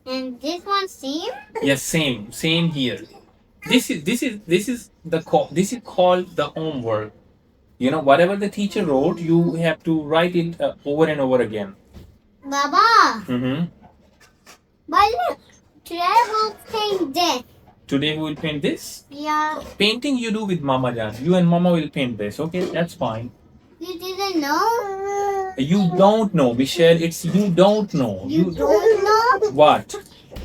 And this one same? Yes, same here. This is this is called the homework. You know, whatever the teacher wrote, you have to write it over and over again. Baba. Mm-hmm. But look, today we'll paint this. Today we will paint this. Yeah. Painting you do with Mama Jan. You and Mama will paint this. Okay, that's fine. You didn't know? You don't know, Michelle. It's you don't know. You don't know? What?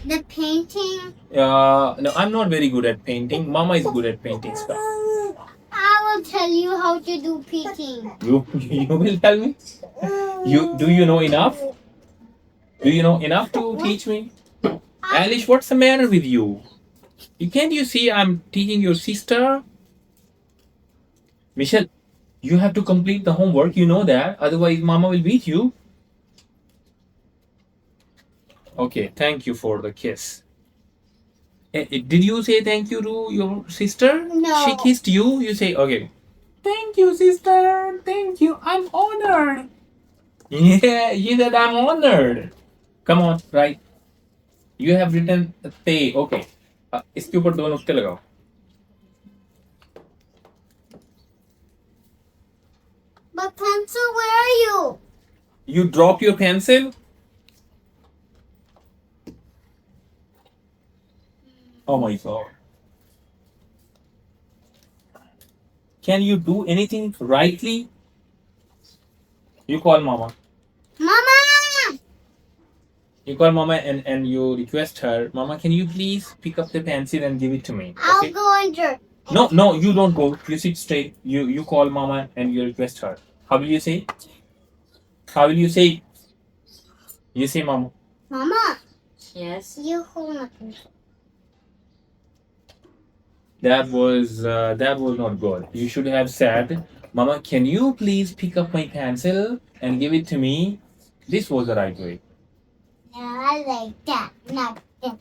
The painting. No, I'm not very good at painting. Mama is good at painting stuff. I will tell you how to do painting. You will tell me. You know enough? Do you know enough to teach me? Alice, what's the matter with you? Can't you see I'm teaching your sister? Michelle, you have to complete the homework. You know that. Otherwise, Mama will beat you. Okay, thank you for the kiss. Did you say thank you to your sister? No. She kissed you. You say, okay. Thank you, sister. Thank you. I'm honored. Yeah, you said I'm honored. Come on, right. You have written te. Okay. इसके ऊपर दो नुक्ते लगाओ. But pencil, where are you? You drop your pencil. Oh my god. Can you do anything rightly? You call Mama. Mama! You call Mama and you request her, Mama, can you please pick up the pencil and give it to me? I'll go under. No, you don't go. You sit straight. You call Mama and you request her. How will you say? How will you say? You say, Mama. Mama, Yes. you hold my pencil. That was not good. You should have said, Mama, can you please pick up my pencil and give it to me? This was the right way. No, I like that. Not that.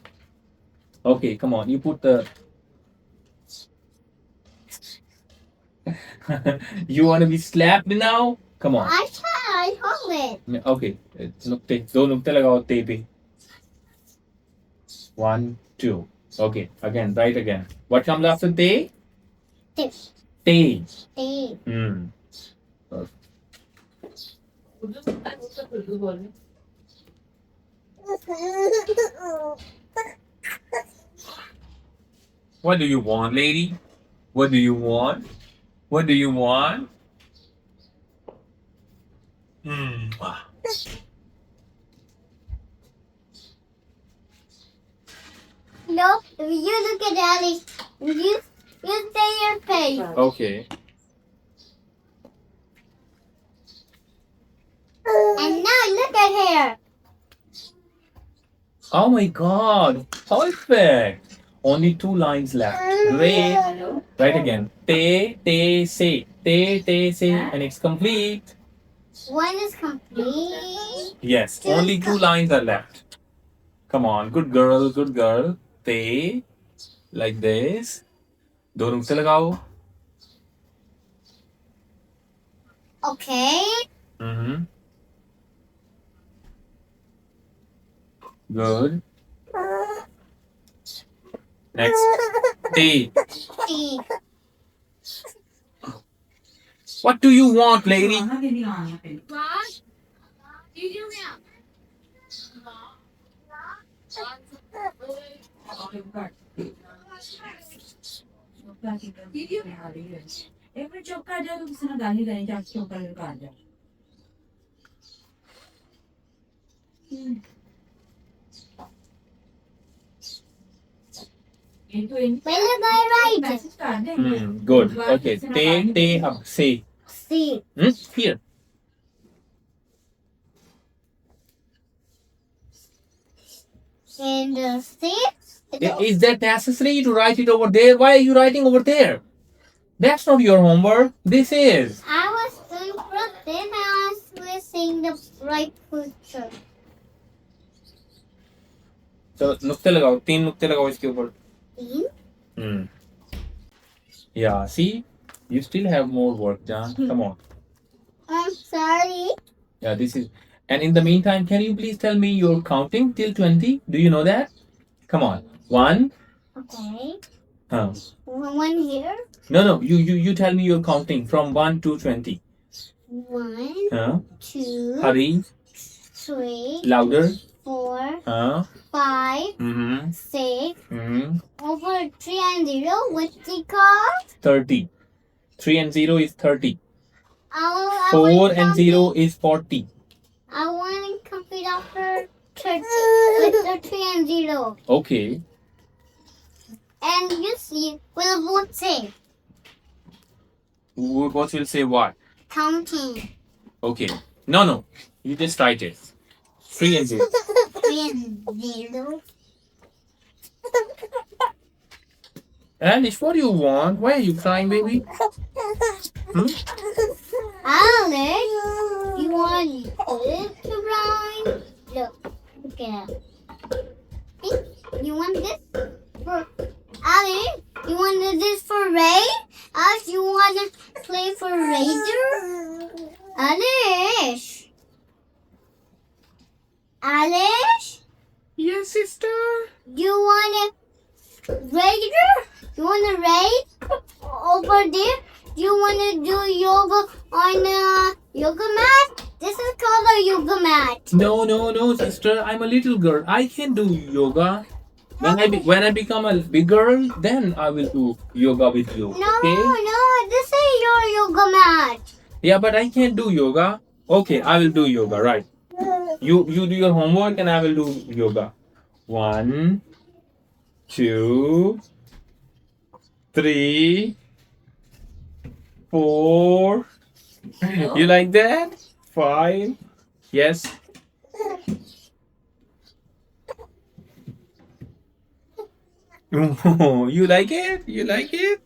Okay, come on. You put the. You want to be slapped now? Come on. I hold it. Okay. नुक्ते दो नुक्ते लगाओ ते पे. 1, 2. Okay. Again. Right again. What comes after te? This. Te. Stay. Hmm. What do you want, lady? What do you want? What do you want? Hmm. No, if you look at Daddy, you stay your face. Okay. And now look at here. Oh my god. Perfect. Only 2 lines left. Great. Right again. Te, say. Te, say. And it's complete. One is complete. Yes. Only 2 lines are left. Come on. Good girl. Good girl. Te. Like this. दो नुक्ते लगाओ. Okay. Mm-hmm. Good. Next. T. T. What do you want, lady? When did I write it? Good. Okay. Te, up. Say. C. Here. And the C. Is that necessary to write it over there? Why are you writing over there? That's not your homework. This is. I was doing for then I was saying the right picture. चलो नुक्ते लगाओ 3 नुक्ते लगाओ इसके ऊपर. तीन. Yeah, see? You still have more work, John. Come on. I'm sorry. Yeah, this is And in the meantime, can you please tell me your counting till 20? Do you know that? Come on. One. Okay. Huh. One here. No. You tell me your counting from 1 to 20. 1, Huh? 2, Hurry. 3, Louder. 4, Huh? 5, Mm-hmm. 6. Mm-hmm. Over 3 and 0. What's the called? 30. 3 and 0 is 30. I 4 want and 0 is 40. I want to complete after 30 with the 3 and 0. Okay. And you see, we'll both say What will say what? counting. Okay. No. You just write it. 3 and 0. 3 and 0. Alice, what do you want? Why are you crying, baby? Hmm? Alex, you want this to rhyme? Look at it. You want this for Alex? You want this for Ray? Alex, you want to play for Raider? Alex? Alex? Yes, sister. You want a Raider? You want a raid over there? You want to do yoga on a yoga mat? This is called a yoga mat. No, sister. I'm a little girl. I can do yoga. When I become a big girl, then I will do yoga with you. No, this is your yoga mat. Yeah, but I can't do yoga. Okay, I will do yoga. Right. You do your homework and I will do yoga. 1, 2, 3, 4. You like that? 5. Yes. You like it? You like it?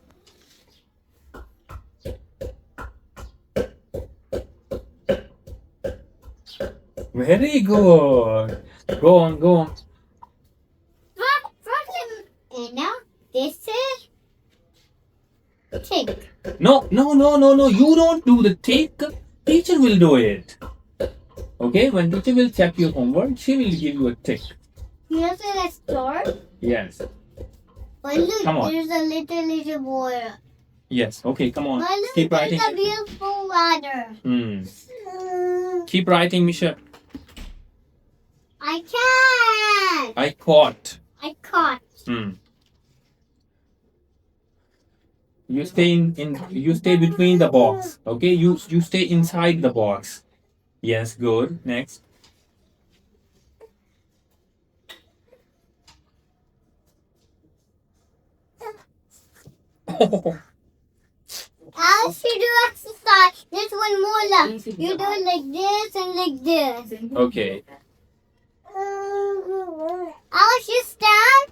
Very good. Go on. And now this is tick. No. You don't do the tick. Teacher will do it. Okay, when teacher will check your homework, she will give you a tick. Here's a store. Yes. But look, Come on. there's a little boy. Yes. Okay, come on. But look, Keep writing. there's a beautiful ladder. Keep writing, Misha. I can't. I caught. I caught. You stay you stay between the box. Okay, you stay inside the box. Yes, good. Next. As you do exercise, there's one more left. You do it like this and like this. Okay. Alex, you stand.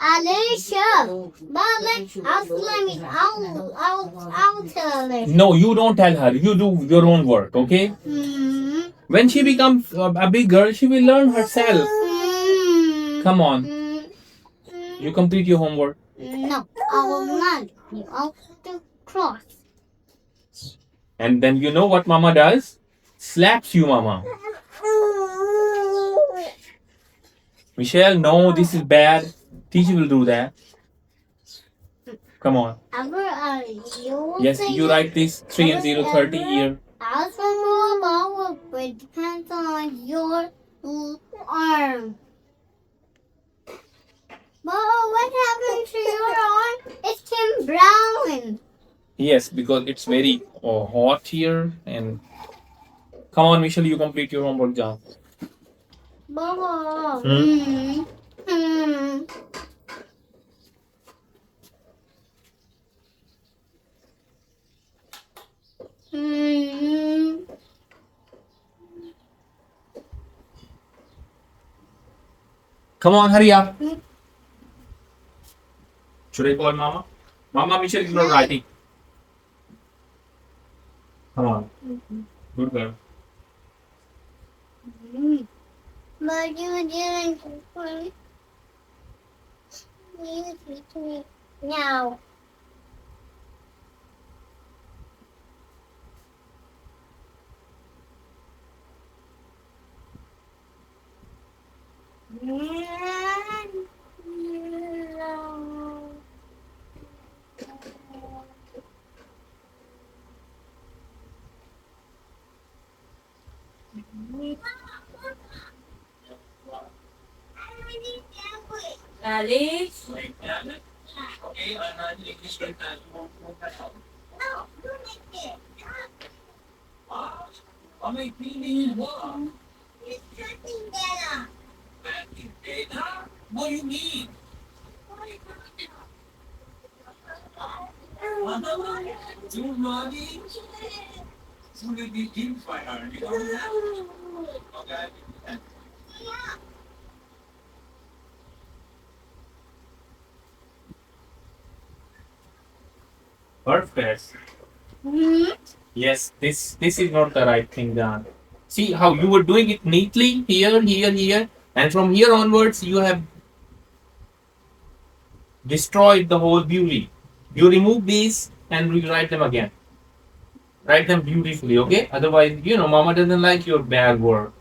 Alicia, I'll tell her. No, you don't tell her. You do your own work, okay? When she becomes a big girl, she will learn herself. Come on. You complete your homework. No, I will not. You have to cross. And then you know what mama does? Slaps you, mama. Michelle, no, this is bad. Teacher will do that. Come on. Yes, you write this 3 and 0, 30 here. As for more, it depends on your arm. But what happened to your arm? It came brown. Yes, because it's very hot here. And come on, Michelle, you complete your homework job. Baba. Come on, hurry up. Should I call Mama? Mama, Michelle is not writing. Come on. Good girl. But you didn't teach me now. Ali? Perfect. Hmm? Yes, this is not the right thing done. See how you were doing it neatly here, here, here, and from here onwards you have destroyed the whole beauty. You remove these and rewrite them again. Write them beautifully, okay? Otherwise, mama doesn't like your bad work.